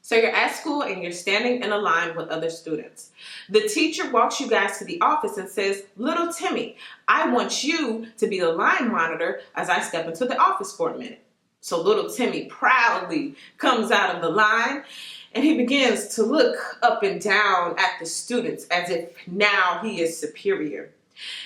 So you're at school and you're standing in a line with other students. The teacher walks you guys to the office and says, "Little Timmy, I want you to be the line monitor as I step into the office for a minute." So little Timmy proudly comes out of the line and he begins to look up and down at the students as if now he is superior.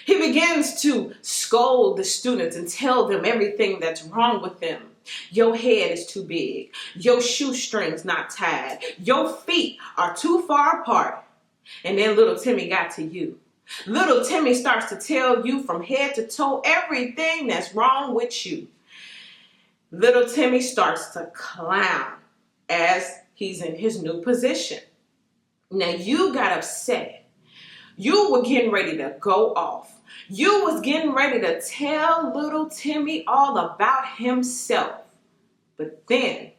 He begins to scold the students and tell them everything that's wrong with them. Your head is too big. Your shoestrings not tied. Your feet are too far apart. And then little Timmy got to you. Little Timmy starts to tell you from head to toe everything that's wrong with you. Little Timmy starts to clown as he's in his new position. Now you got upset. You were getting ready to go off. You was getting ready to tell little Timmy all about himself. But then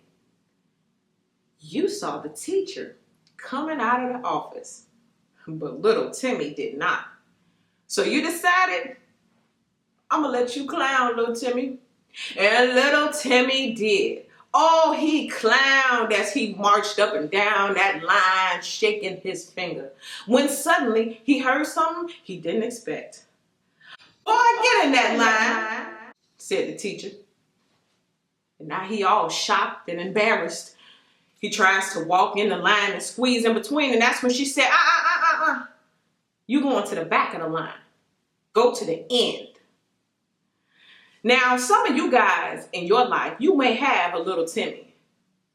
you saw the teacher coming out of the office. But little Timmy did not. So you decided, I'm going to let you clown, little Timmy. And little Timmy did. Oh, he clowned as he marched up and down that line, shaking his finger. When suddenly he heard something he didn't expect. "Boy, get in that line," said the teacher. And now he all shocked and embarrassed. He tries to walk in the line and squeeze in between, and that's when she said, "You going to the back of the line. Go to the end." Now, some of you guys in your life, you may have a little Timmy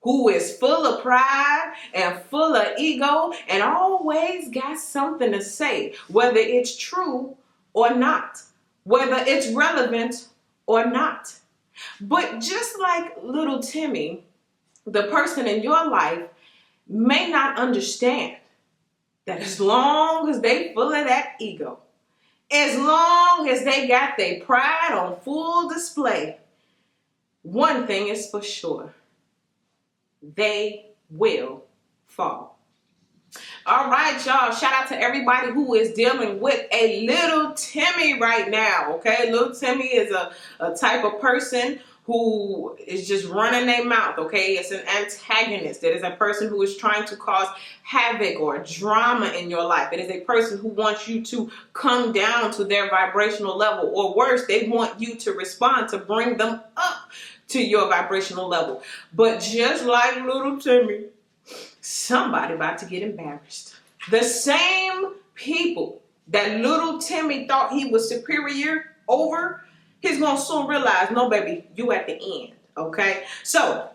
who is full of pride and full of ego and always got something to say, whether it's true or not, whether it's relevant or not. But just like little Timmy, the person in your life may not understand that as long as they full of that ego, as long as they got their pride on full display, one thing is for sure, they will fall. All right, y'all. Shout out to everybody who is dealing with a little Timmy right now, okay? Little Timmy is a type of person who is just running their mouth, okay? It's an antagonist. It is a person who is trying to cause havoc or drama in your life. It is a person who wants you to come down to their vibrational level, or worse, they want you to respond to bring them up to your vibrational level. But just like little Timmy, somebody about to get embarrassed. The same people that little Timmy thought he was superior over, he's going to soon realize, no, baby, you at the end, okay? So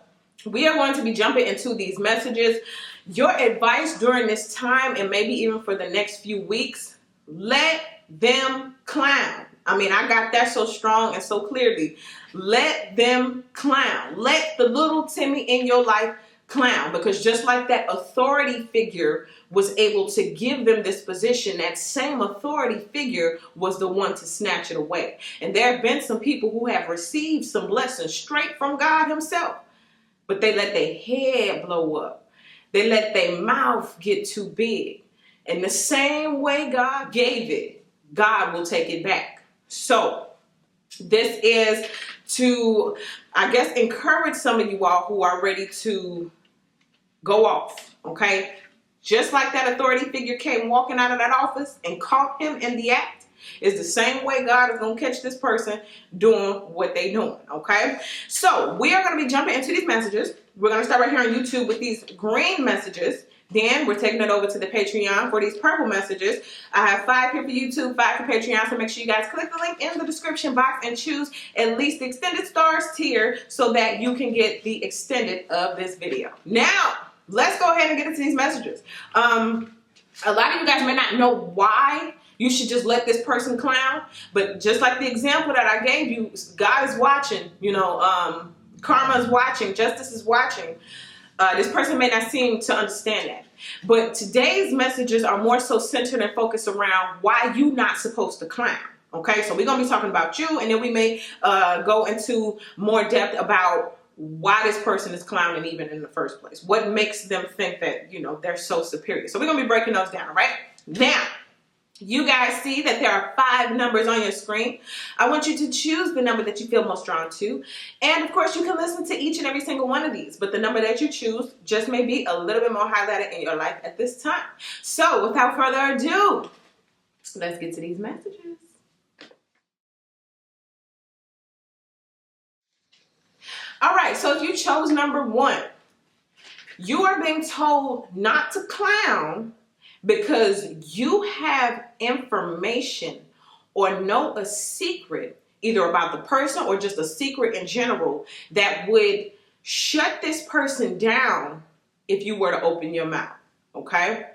we are going to be jumping into these messages. Your advice during this time, and maybe even for the next few weeks, let them clown. I mean, I got that so strong and so clearly. Let them clown. Let the little Timmy in your life clown, because just like that authority figure was able to give them this position, that same authority figure was the one to snatch it away. And there have been some people who have received some blessings straight from God himself, but they let their head blow up. They let their mouth get too big. And the same way God gave it, God will take it back. So this is to, I guess, encourage some of you all who are ready to go off, okay? Just like that authority figure came walking out of that office and caught him in the act, is the same way God is going to catch this person doing what they doing, okay? So we are going to be jumping into these messages. We're going to start right here on YouTube with these green messages. Then we're taking it over to the Patreon for these purple messages. I have 5 here for YouTube, 5 for Patreon, so make sure you guys click the link in the description box and choose at least the extended stars tier so that you can get the extended of this video. Now, let's go ahead and get into these messages. A lot of you guys may not know why you should just let this person clown, but just like the example that I gave you, God is watching, karma is watching, justice is watching. This person may not seem to understand that. But today's messages are more so centered and focused around why you're not supposed to clown. Okay, so we're going to be talking about you, and then we may go into more depth about why this person is clowning even in the first place. What makes them think that, they're so superior. So we're going to be breaking those down, right? Now, You guys see that there are 5 numbers on your screen. I want you to choose the number that you feel most drawn to. And of course, you can listen to each and every single one of these, but the number that you choose just may be a little bit more highlighted in your life at this time. So without further ado, let's get to these messages. All right, so if you chose number 1, you are being told not to clown because you have information or know a secret, either about the person or just a secret in general, that would shut this person down if you were to open your mouth, okay?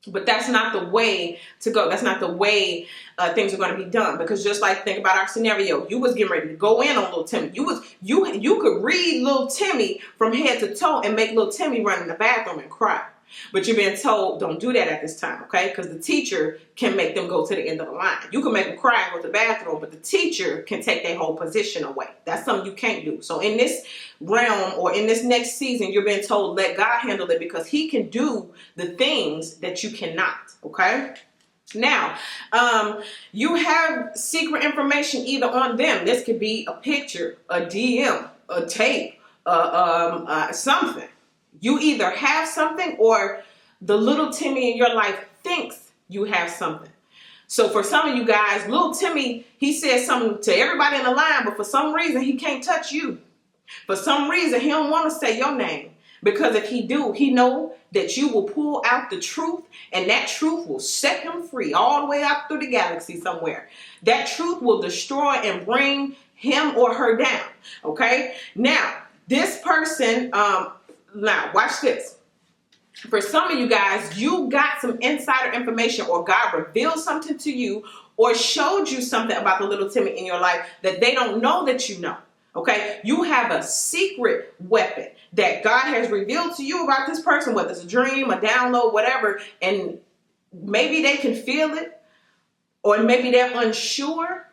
But that's not the way to go. That's not the way things are going to be done. Because just like, think about our scenario. You was getting ready to go in on little Timmy. You could read little Timmy from head to toe and make little Timmy run in the bathroom and cry. But you're being told, don't do that at this time, okay? Because the teacher can make them go to the end of the line. You can make them cry and go to the bathroom, but the teacher can take their whole position away. That's something you can't do. So in this realm or in this next season, you're being told, let God handle it because he can do the things that you cannot, okay? Now, you have secret information either on them. This could be a picture, a DM, a tape, something. You either have something or the little Timmy in your life thinks you have something. So for some of you guys, little Timmy, he says something to everybody in the line, but for some reason, he can't touch you. For some reason, he don't want to say your name. Because if he do, he know that you will pull out the truth, and that truth will set him free all the way out through the galaxy somewhere. That truth will destroy and bring him or her down. Okay? Now, this person... Now, watch this. For some of you guys, you got some insider information or God revealed something to you or showed you something about the little Timmy in your life that they don't know that you know. Okay? You have a secret weapon that God has revealed to you about this person, whether it's a dream, a download, whatever, and maybe they can feel it, or maybe they're unsure.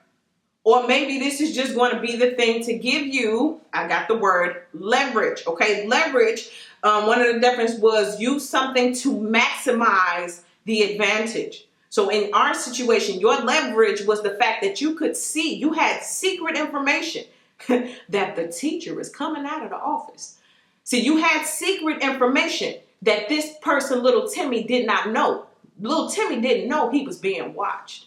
Or maybe this is just going to be the thing to give you, I got the word, leverage. Okay, leverage, one of the definitions was use something to maximize the advantage. So in our situation, your leverage was the fact that you could see, you had secret information that the teacher is coming out of the office. See, you had secret information that this person, little Timmy, did not know. Little Timmy didn't know he was being watched.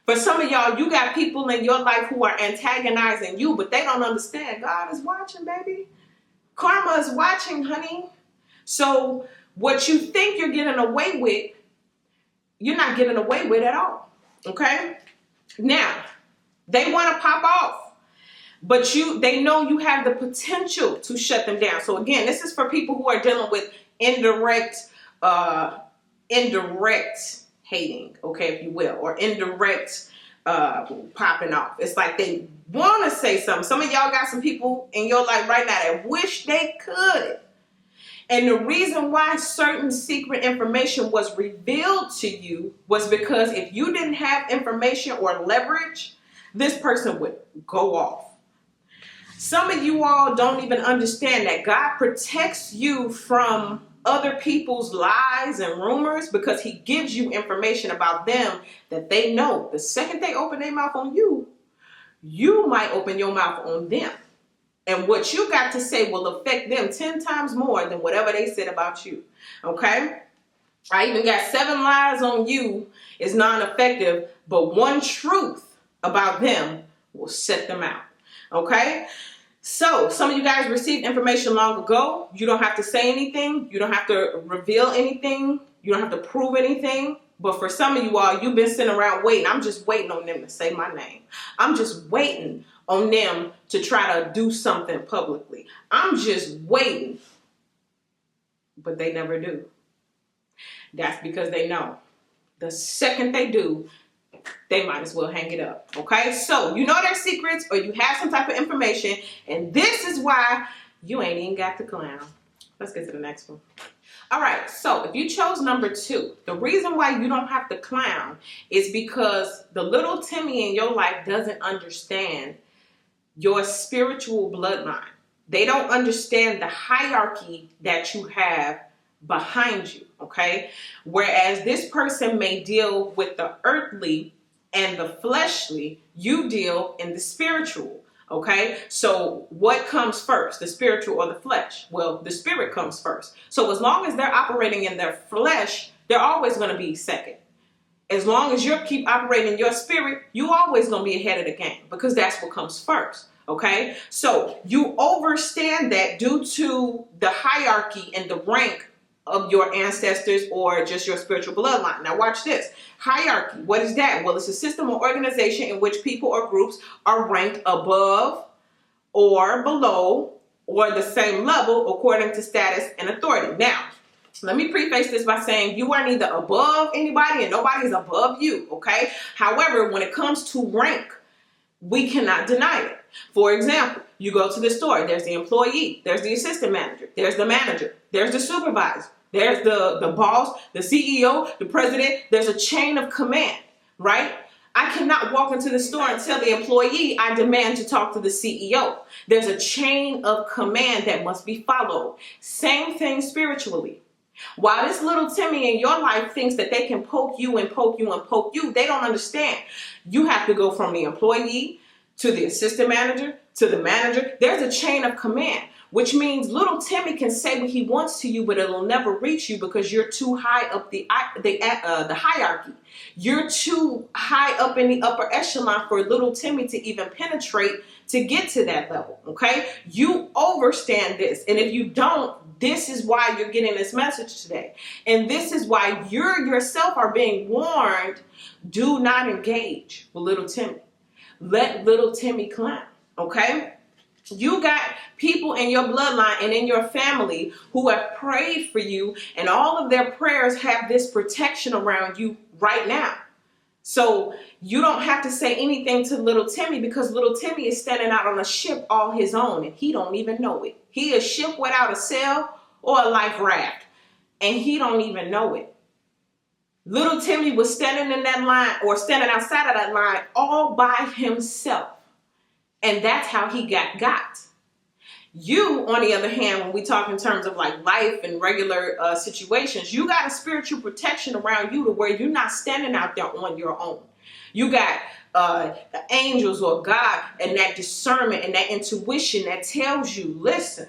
For some of y'all, you got people in your life who are antagonizing you, but they don't understand. God is watching, baby. Karma is watching, honey. So what you think you're getting away with, you're not getting away with at all. Okay? Now, they want to pop off, but they know you have the potential to shut them down. So again, this is for people who are dealing with indirect hating, okay, if you will, or indirect popping off. It's like they want to say something. Some of y'all got some people in your life right now that wish they could. And the reason why certain secret information was revealed to you was because if you didn't have information or leverage, this person would go off. Some of you all don't even understand that God protects you from other people's lies and rumors because he gives you information about them that they know. The second they open their mouth on you, you might open your mouth on them. And what you got to say will affect them 10 times more than whatever they said about you. Okay? I even got 7 lies on you is non-effective, but 1 truth about them will set them out. Okay? So, some of you guys received information long ago. You don't have to say anything. You don't have to reveal anything. You don't have to prove anything. But for some of you all, you've been sitting around waiting. I'm just waiting on them to say my name. I'm just waiting on them to try to do something publicly. I'm just waiting. But they never do. That's because they know. The second they do, they might as well hang it up. Okay? So, you know their secrets or you have some type of information. And this is why you ain't even got the clown. Let's get to the next one. All right. So, if you chose number 2, the reason why you don't have the clown is because the little Timmy in your life doesn't understand your spiritual bloodline. They don't understand the hierarchy that you have behind you. okay? Whereas this person may deal with the earthly and the fleshly, you deal in the spiritual, okay? So what comes first, the spiritual or the flesh? Well, the spirit comes first. So as long as they're operating in their flesh, they're always going to be second. As long as you keep operating your spirit, you always going to be ahead of the game because that's what comes first. Okay, so you understand that due to the hierarchy and the rank of your ancestors or just your spiritual bloodline. Now watch this. Hierarchy, what is that? Well, it's a system or organization in which people or groups are ranked above or below or the same level according to status and authority. Now, let me preface this by saying you are neither above anybody and nobody is above you, okay? However, when it comes to rank, we cannot deny it. For example, you go to the store, there's the employee, there's the assistant manager, there's the manager, there's the supervisor, there's the boss, the CEO, the president. There's a chain of command, right? I cannot walk into the store and tell the employee I demand to talk to the CEO. There's a chain of command that must be followed. Same thing spiritually. While this little Timmy in your life thinks that they can poke you and poke you and poke you, they don't understand. You have to go from the employee to the assistant manager to the manager. There's a chain of command, which means little Timmy can say what he wants to you, but it'll never reach you because you're too high up the hierarchy. You're too high up in the upper echelon for little Timmy to even penetrate to get to that level, okay? You understand this, and if you don't, this is why you're getting this message today. And this is why you yourself are being warned, do not engage with little Timmy. Let little Timmy clown, okay? You got people in your bloodline and in your family who have prayed for you, and all of their prayers have this protection around you right now. So you don't have to say anything to little Timmy because little Timmy is standing out on a ship all his own and he don't even know it. He is a ship without a sail or a life raft and he don't even know it. Little Timmy was standing in that line or standing outside of that line all by himself. And that's how he got. You, on the other hand, when we talk in terms of like life and regular situations, you got a spiritual protection around you to where you're not standing out there on your own. You got the angels or God and that discernment and that intuition that tells you, listen,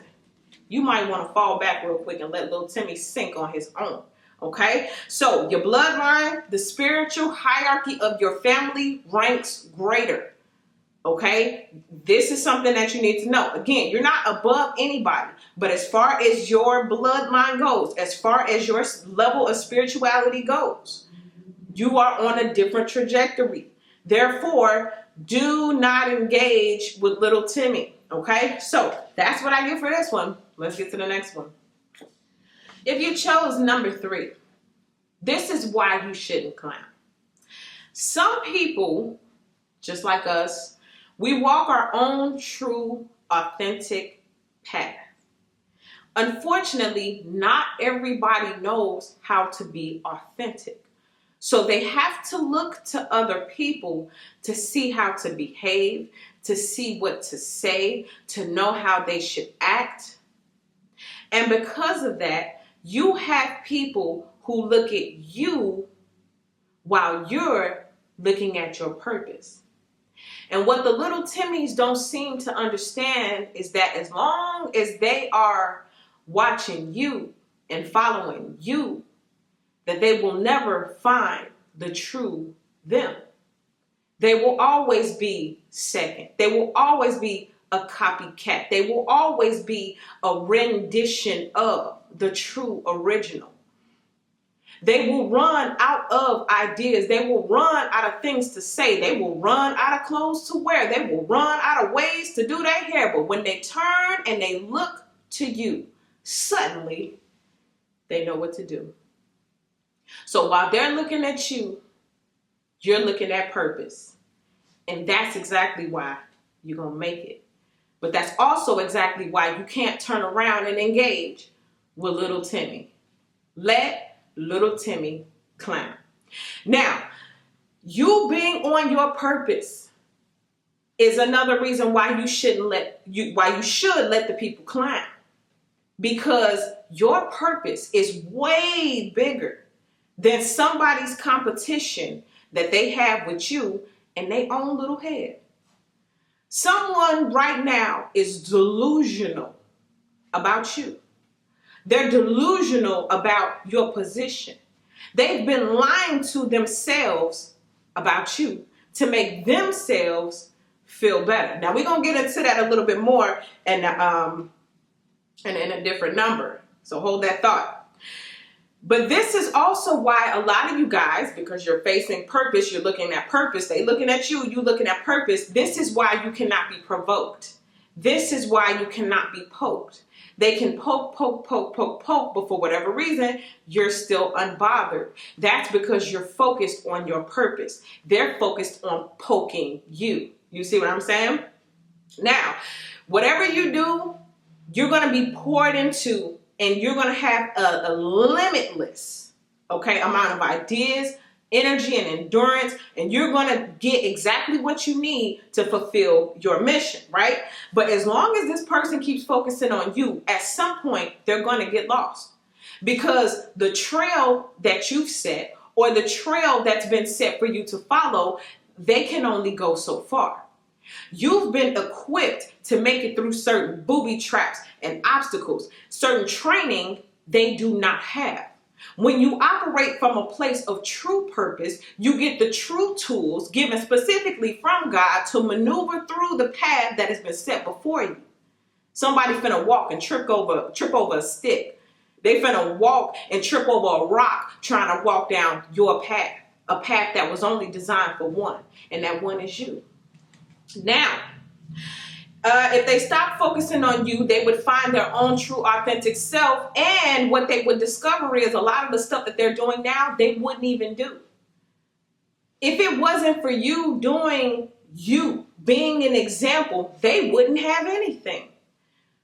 you might want to fall back real quick and let little Timmy sink on his own. Okay, so your bloodline, the spiritual hierarchy of your family ranks greater. Okay, this is something that you need to know. Again, you're not above anybody, but as far as your bloodline goes, as far as your level of spirituality goes, you are on a different trajectory. Therefore, do not engage with little Timmy. Okay, so that's what I get for this one. Let's get to the next one. If you chose number 3, this is why you shouldn't clown. Some people, just like us, we walk our own true, authentic path. Unfortunately, not everybody knows how to be authentic. So they have to look to other people to see how to behave, to see what to say, to know how they should act. And because of that, you have people who look at you while you're looking at your purpose. And what the little Timmys don't seem to understand is that as long as they are watching you and following you, that they will never find the true them. They will always be second. They will always be a copycat. They will always be a rendition of the true original. They will run out of ideas. They will run out of things to say. They will run out of clothes to wear. They will run out of ways to do their hair. But when they turn and they look to you, suddenly they know what to do. So while they're looking at you, you're looking at purpose. And that's exactly why you're going to make it. But that's also exactly why you can't turn around and engage with little Timmy. Let little Timmy clown. Now, you being on your purpose is another reason why you should let the people clown. because your purpose is way bigger than somebody's competition that they have with you in their own little head. Someone right now is delusional about you. They're delusional about your position. They've been lying to themselves about you to make themselves feel better. Now we're going to get into that a little bit more and in a different number. So hold that thought. But this is also why a lot of you guys, because you're facing purpose, you're looking at purpose, they looking at you, you looking at purpose. This is why you cannot be provoked. This is why you cannot be poked. They can poke, but for whatever reason, you're still unbothered. That's because you're focused on your purpose. They're focused on poking you. You see what I'm saying? Now, whatever you do, you're going to be poured into, and you're going to have a limitless, amount of ideas, energy, and endurance, and you're going to get exactly what you need to fulfill your mission, right? But as long as this person keeps focusing on you, at some point, they're going to get lost, because the trail that you've set or the trail that's been set for you to follow, they can only go so far. You've been equipped to make it through certain booby traps and obstacles, certain training they do not have. When you operate from a place of true purpose, you get the true tools given specifically from God to maneuver through the path that has been set before you. Somebody finna walk and trip over a stick. They finna walk and trip over a rock trying to walk down your path, a path that was only designed for one, and that one is you. Now, if they stop focusing on you, they would find their own true, authentic self. And what they would discover is a lot of the stuff that they're doing now, they wouldn't even do. If it wasn't for you doing you, being an example, they wouldn't have anything.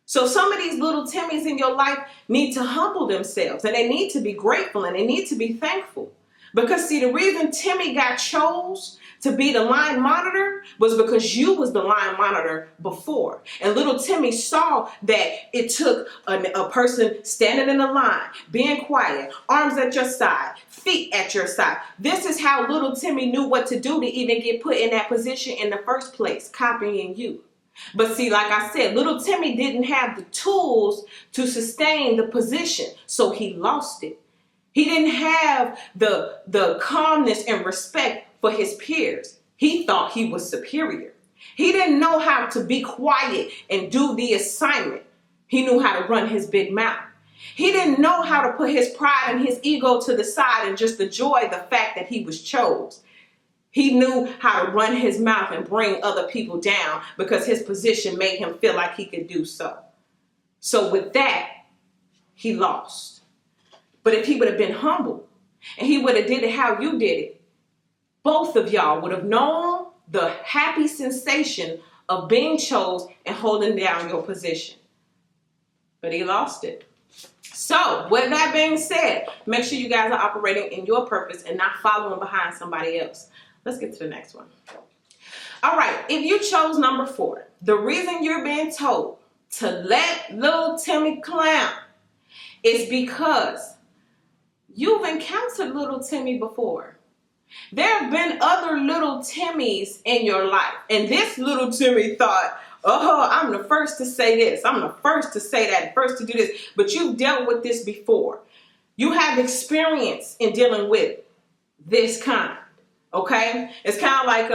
So some of these little Timmys in your life need to humble themselves, and they need to be grateful, and they need to be thankful. Because see, the reason Timmy got chose to be the line monitor was because you was the line monitor before. And little Timmy saw that it took a person standing in the line, being quiet, arms at your side, feet at your side. This is how little Timmy knew what to do to even get put in that position in the first place, copying you. But see, like I said, little Timmy didn't have the tools to sustain the position, so he lost it. He didn't have the calmness and respect for his peers. He thought he was superior. He didn't know how to be quiet and do the assignment. He knew how to run his big mouth. He didn't know how to put his pride and his ego to the side and just enjoy the fact that he was chose. He knew how to run his mouth and bring other people down because his position made him feel like he could do so. So with that, he lost. But if he would have been humble and he would have did it how you did it, both of y'all would have known the happy sensation of being chose and holding down your position. But he lost it. So with that being said, make sure you guys are operating in your purpose and not following behind somebody else. Let's get to the next one. All right, if you chose number 4, the reason you're being told to let little Timmy clown is because you've encountered little Timmy before. There have been other little Timmys in your life. And this little Timmy thought, oh, I'm the first to say this. I'm the first to say that, first to do this. But you've dealt with this before. You have experience in dealing with this kind. Okay? It's kind of like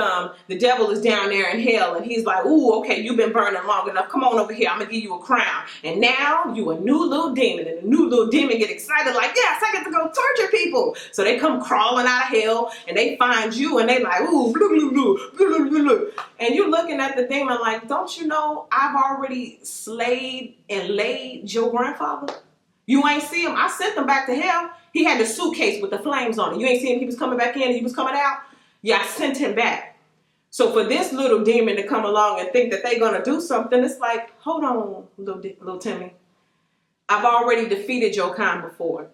the devil is down there in hell and he's like, ooh, okay, you've been burning long enough. Come on over here. I'm going to give you a crown. And now you a new little demon. And the new little demon get excited like, yes, I get to go torture people. So they come crawling out of hell and they find you and they like, ooh, blue, blue, blue, blue, blue, blue. And you're looking at the demon like, don't you know I've already slayed and laid your grandfather? You ain't see him. I sent him back to hell. He had the suitcase with the flames on it. You ain't see him. He was coming back in and he was coming out. Yeah, I sent him back. So for this little demon to come along and think that they're going to do something, it's like, hold on, little Timmy. I've already defeated your kind before.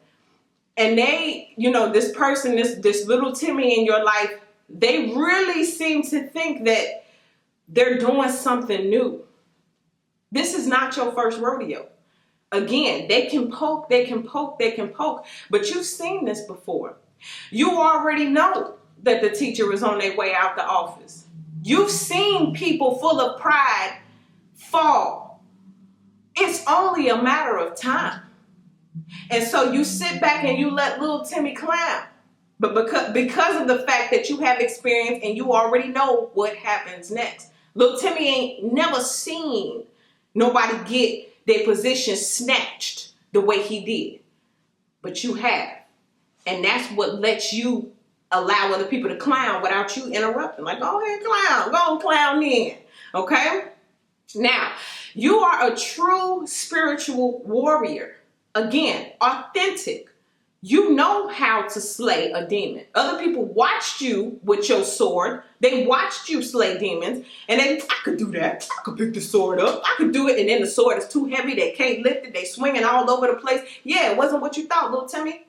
And they, this person, this little Timmy in your life, they really seem to think that they're doing something new. This is not your first rodeo. Again, they can poke, but you've seen this before. You already know that the teacher is on their way out the office. You've seen people full of pride fall. It's only a matter of time. And so you sit back and you let little Timmy clown. But because of the fact that you have experience and you already know what happens next. Little Timmy ain't never seen nobody get their position snatched the way he did. But you have. And that's what lets you allow other people to clown without you interrupting. Like, go ahead, clown. Go on, clown in. Okay? Now, you are a true spiritual warrior. Again, authentic. You know how to slay a demon. Other people watched you with your sword. They watched you slay demons. And I could do that. I could pick the sword up. I could do it. And then the sword is too heavy. They can't lift it. They swinging all over the place. Yeah, it wasn't what you thought, little Timmy.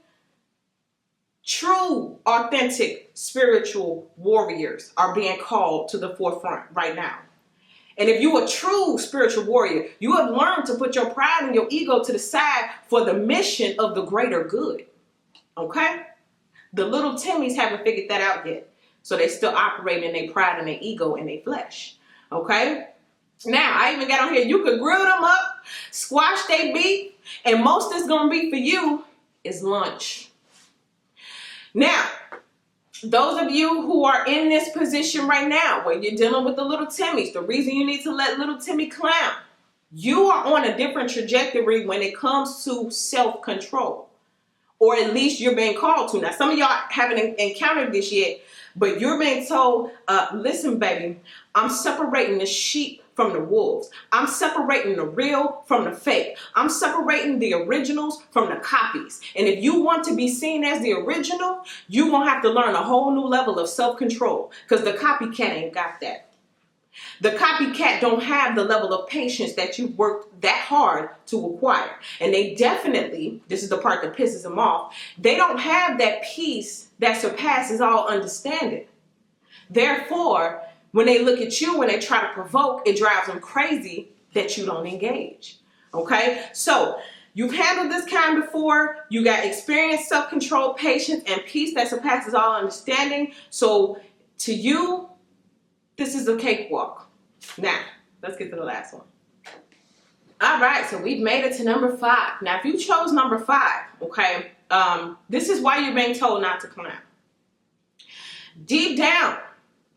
True, authentic, spiritual warriors are being called to the forefront right now. And if you're a true spiritual warrior, you have learned to put your pride and your ego to the side for the mission of the greater good. Okay? The little Timmys haven't figured that out yet. So they still operate in their pride and their ego and their flesh. Okay? Now, I even got on here, you could grill them up, squash their beef, and most that's going to be for you is lunch. Now, those of you who are in this position right now, where you're dealing with the little Timmys, the reason you need to let little Timmy clown, you are on a different trajectory when it comes to self-control. Or at least you're being called to. Now, some of y'all haven't encountered this yet, but you're being told, listen, baby, I'm separating the sheep from the wolves. I'm separating the real from the fake. I'm separating the originals from the copies. And if you want to be seen as the original, you're going to have to learn a whole new level of self-control, because the copycat ain't got that. The copycat don't have the level of patience that you've worked that hard to acquire. And they definitely, this is the part that pisses them off, they don't have that peace that surpasses all understanding. Therefore, when they look at you, when they try to provoke, it drives them crazy that you don't engage. Okay? So, you've handled this kind before. You got experience, self-control, patience, and peace that surpasses all understanding. So, to you, this is a cakewalk. Now, let's get to the last one. All right, so we've made it to number 5. Now, if you chose number 5, okay, this is why you're being told not to clown. Deep down,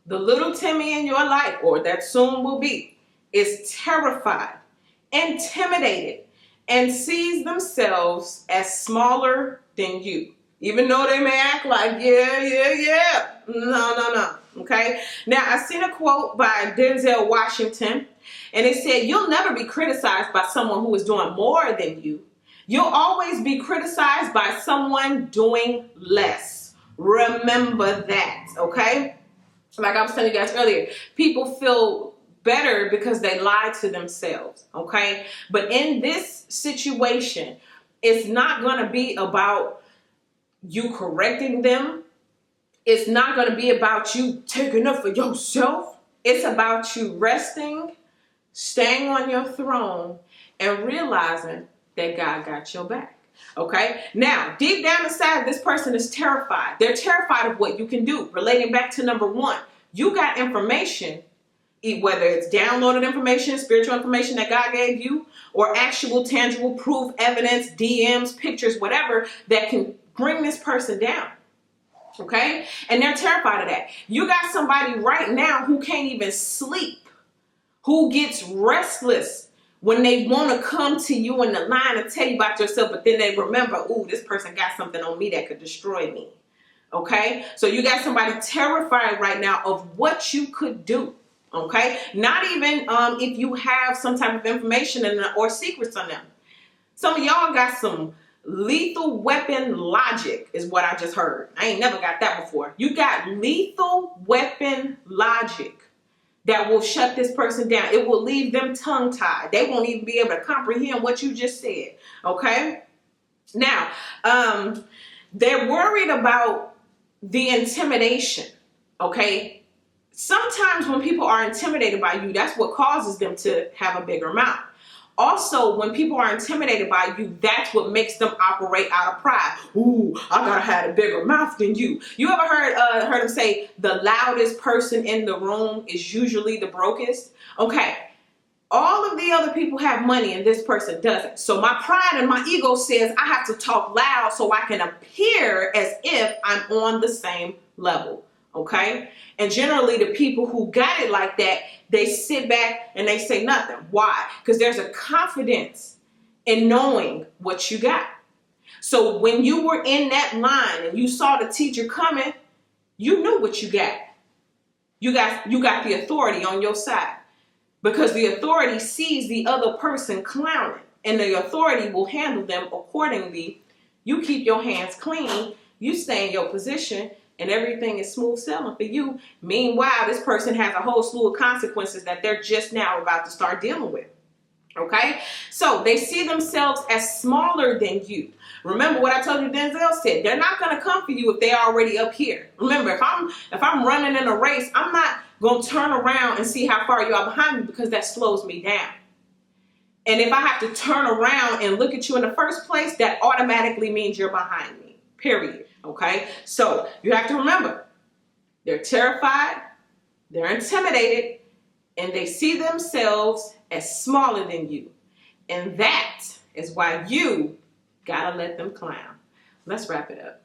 the little Timmy in your life, or that soon will be, is terrified, intimidated, and sees themselves as smaller than you. Even though they may act like, yeah. No. Okay? Now, I seen a quote by Denzel Washington, and it said, you'll never be criticized by someone who is doing more than you. You'll always be criticized by someone doing less. Remember that, okay? Like I was telling you guys earlier, people feel better because they lie to themselves, okay? But in this situation, it's not going to be about you correcting them. It's not going to be about you taking up for yourself. It's about you resting, staying on your throne, and realizing that God got your back. Okay? Now, deep down inside, this person is terrified. They're terrified of what you can do. Relating back to number 1, you got information, whether it's downloaded information, spiritual information that God gave you, or actual tangible proof, evidence, DMs, pictures, whatever, that can bring this person down. Okay? And they're terrified of that. You got somebody right now who can't even sleep, who gets restless when they want to come to you in the line and tell you about yourself, but then they remember, ooh, this person got something on me that could destroy me. Okay? So you got somebody terrified right now of what you could do. Okay? Not even if you have some type of information or secrets on them. Some of y'all got some lethal weapon logic is what I just heard. I ain't never got that before. You got lethal weapon logic that will shut this person down. It will leave them tongue-tied. They won't even be able to comprehend what you just said. Okay? Now, they're worried about the intimidation. Okay? Sometimes when people are intimidated by you, that's what causes them to have a bigger mouth. Also, when people are intimidated by you, that's what makes them operate out of pride. Ooh, I gotta have a bigger mouth than you. You ever heard them say the loudest person in the room is usually the brokest? Okay. All of the other people have money and this person doesn't. So my pride and my ego says I have to talk loud so I can appear as if I'm on the same level. Okay? And generally the people who got it like that, they sit back and they say nothing. Why? Because there's a confidence in knowing what you got. So when you were in that line and you saw the teacher coming, you knew what you got. You got the authority on your side. Because the authority sees the other person clowning, and the authority will handle them accordingly. You keep your hands clean, you stay in your position, and everything is smooth sailing for you. Meanwhile, this person has a whole slew of consequences that they're just now about to start dealing with. Okay? So they see themselves as smaller than you. Remember what I told you Denzel said. They're not going to come for you if they're already up here. Remember, if I'm running in a race, I'm not going to turn around and see how far you are behind me, because that slows me down. And if I have to turn around and look at you in the first place, that automatically means you're behind me. Period. Okay? So you have to remember, they're terrified, they're intimidated, and they see themselves as smaller than you. And that is why you gotta let them clown. Let's wrap it up.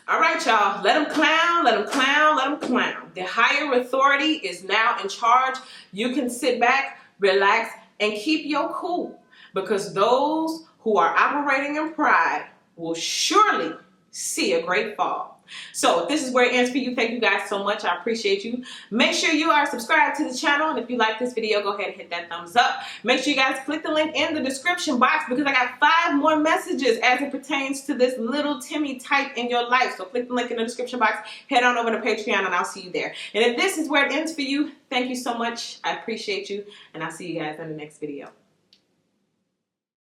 All right, y'all. Let them clown, let them clown, let them clown. The higher authority is now in charge. You can sit back, relax, and keep your cool, because those who are operating in pride will surely see a great fall. So if this is where it ends for you, thank you guys so much. I appreciate you. Make sure you are subscribed to the channel. And if you like this video, go ahead and hit that thumbs up. Make sure you guys click the link in the description box, because I got 5 more messages as it pertains to this little Timmy type in your life. So click the link in the description box. Head on over to Patreon and I'll see you there. And if this is where it ends for you, thank you so much. I appreciate you. And I'll see you guys in the next video.